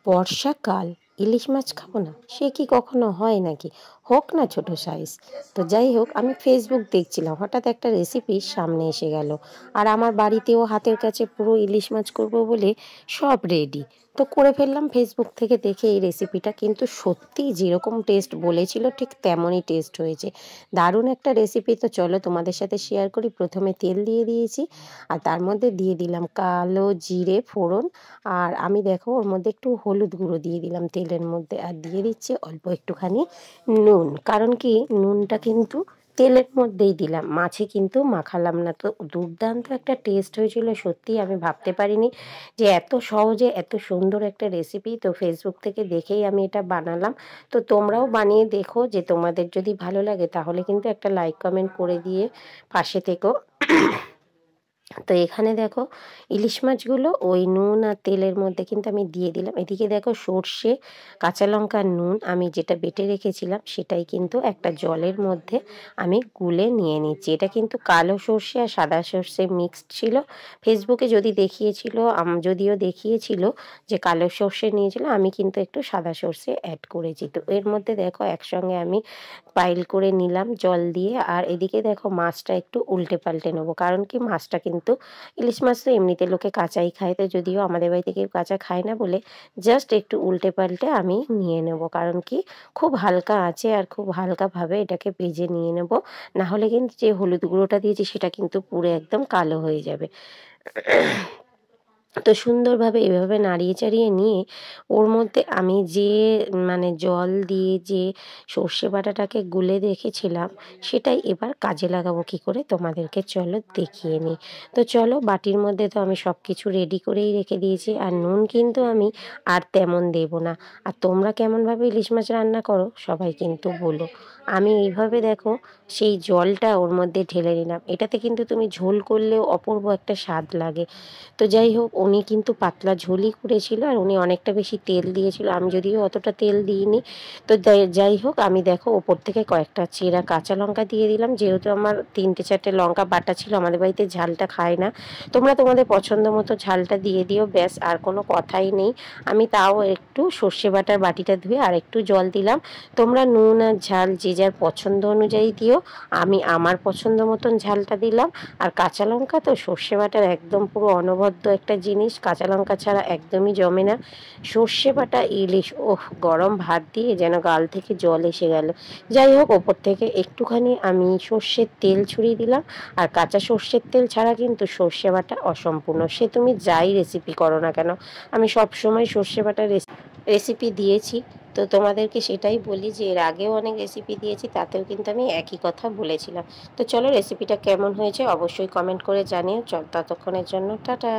বর্ষাকাল ইলিশ মাছ খাবো না, সে কি কখনো হয় নাকি? হোক না ছোট সাইজ। তো যাই হোক, আমি ফেসবুক দেখছিলাম, হঠাৎ একটা রেসিপি সামনে এসে গেল। আর আমার বাড়িতেও হাতের কাছে পুরো ইলিশ মাছ করব বলে সব রেডি। তো করে ফেললাম ফেসবুক থেকে দেখে এই রেসিপিটা, কিন্তু সত্যিই যেরকম টেস্ট বলেছিল ঠিক তেমনই টেস্ট হয়েছে। দারুণ একটা রেসিপি। তো চলো তোমাদের সাথে শেয়ার করি। প্রথমে তেল দিয়ে দিয়েছি, আর তার মধ্যে দিয়ে দিলাম কালো জিরে ফোড়ন। আর আমি দেখো ওর মধ্যে একটু হলুদ গুঁড়ো দিয়ে দিলাম তেলের মধ্যে, আর দিয়ে দিচ্ছি অল্প একটুখানি নুন। কারণ কি, নুনটা কিন্তু তেলের মধ্যেই দিলাম, মাছে কিন্তু মাখালাম না। তো দুর্দান্ত একটা টেস্ট হয়েছিল, সত্যি আমি ভাবতে পারিনি যে এত সহজে এত সুন্দর একটা রেসিপি। তো ফেসবুক থেকে দেখেই আমি এটা বানালাম। তো তোমরাও বানিয়ে দেখো, যে তোমাদের যদি ভালো লাগে তাহলে কিন্তু একটা লাইক কমেন্ট করে দিয়ে পাশে থেকো। তো এখানে দেখো ইলিশ মাছগুলো ওই নুন আর তেলের মধ্যে কিন্তু আমি দিয়ে দিলাম। এদিকে দেখো সর্ষে, কাঁচা লঙ্কা, নুন আমি যেটা বেটে রেখেছিলাম সেটাই কিন্তু একটা জলের মধ্যে আমি গুলে নিয়ে নিচ্ছি। এটা কিন্তু কালো সর্ষে আর সাদা সর্ষে মিক্সড ছিল। ফেসবুকে যদিও দেখিয়েছিল যে কালো সর্ষে নিয়েছিল, আমি কিন্তু একটু সাদা সর্ষে অ্যাড করেছি। তো এর মধ্যে দেখো একসঙ্গে আমি পাইল করে নিলাম জল দিয়ে। আর এদিকে দেখো মাছটা একটু উল্টে পাল্টে নেবো, কারণ কি মাছটা কিন্তু ইলিশ মাছ তো এমনিতে লোকে কাঁচাই খায়, তো যদিও আমাদের বাড়িতে কেউ কাঁচা খায় না বলে জাস্ট একটু উল্টে পাল্টে আমি নিয়ে নেব। কারণ কি, খুব হালকা আছে আর খুব হালকাভাবে এটাকে ভেজে নিয়ে নেব, না হলে কিন্তু যে হলুদ গুঁড়োটা দিয়েছি সেটা কিন্তু পুরো একদম কালো হয়ে যাবে। তো সুন্দরভাবে এভাবে নাড়িয়ে চাড়িয়ে নিয়ে ওর মধ্যে আমি যে জল দিয়ে যে সর্ষে বাটাটাকে গুলে রেখেছিলাম সেটাই এবার কাজে লাগাবো কি করে তোমাদেরকে চলো দেখিয়ে নিই। তো চলো, বাটির মধ্যে তো আমি সব কিছু রেডি করেই রেখে দিয়েছি। আর নুন কিন্তু আমি আর তেমন দেব না। আর তোমরা কেমনভাবে ইলিশ মাছ রান্না করো সবাই কিন্তু বলো। আমি এইভাবে দেখো সেই জলটা ওর মধ্যে ঢেলে নিলাম। এটাতে কিন্তু তুমি ঝোল করলেও অপূর্ব একটা স্বাদ লাগে। তো যাই হোক, উনি কিন্তু পাতলা ঝোলই করেছিল, আর উনি অনেকটা বেশি তেল দিয়েছিল, আমি যদিও অতটা তেল দিইনি। তো যাই হোক, আমি দেখো ওপর থেকে কয়েকটা চেরা কাঁচা লঙ্কা দিয়ে দিলাম। যেহেতু আমার 3-4টে লঙ্কা বাটা ছিল, আমাদের বাড়িতে ঝালটা খায় না, তোমরা তোমাদের পছন্দ মতো ঝালটা দিয়ে দিও, ব্যাস আর কোনো কথাই নেই। আমি তাও একটু সর্ষে বাটার বাটিটা ধুয়ে আর একটু জল দিলাম। তোমরা নুন আর ঝাল যে যার পছন্দ অনুযায়ী দিও, আমি আমার পছন্দ মতন ঝালটা দিলাম। আর কাঁচা লঙ্কা তো সর্ষে বাটার একদম পুরো অনবদ্য একটা জিনিস, কাঁচা লঙ্কা ছাড়া একদমই জমে না। সর্ষে বাটা ইলিশ, ওহ, গরম ভাত দিয়ে যেন গাল থেকে জল এসে গেল। যাই হোক, ওপর থেকে একটুখানি আমি সর্ষের তেল ছড়িয়ে দিলাম। আর কাঁচা সর্ষের তেল ছাড়া কিন্তু সর্ষে বাটা অসম্পূর্ণ, সে তুমি যাই রেসিপি করো না কেন। আমি সবসময় সর্ষে বাটার রেসিপি দিয়েছি। তো তোমাদেরকে সেটাই বলি যে এর আগেও অনেক রেসিপি দিয়েছি, তাতেও কিন্তু আমি একই কথা বলেছিলাম। তো চলো, রেসিপিটা কেমন হয়েছে অবশ্যই কমেন্ট করে জানিও। চল, ততক্ষণের জন্য টাটা।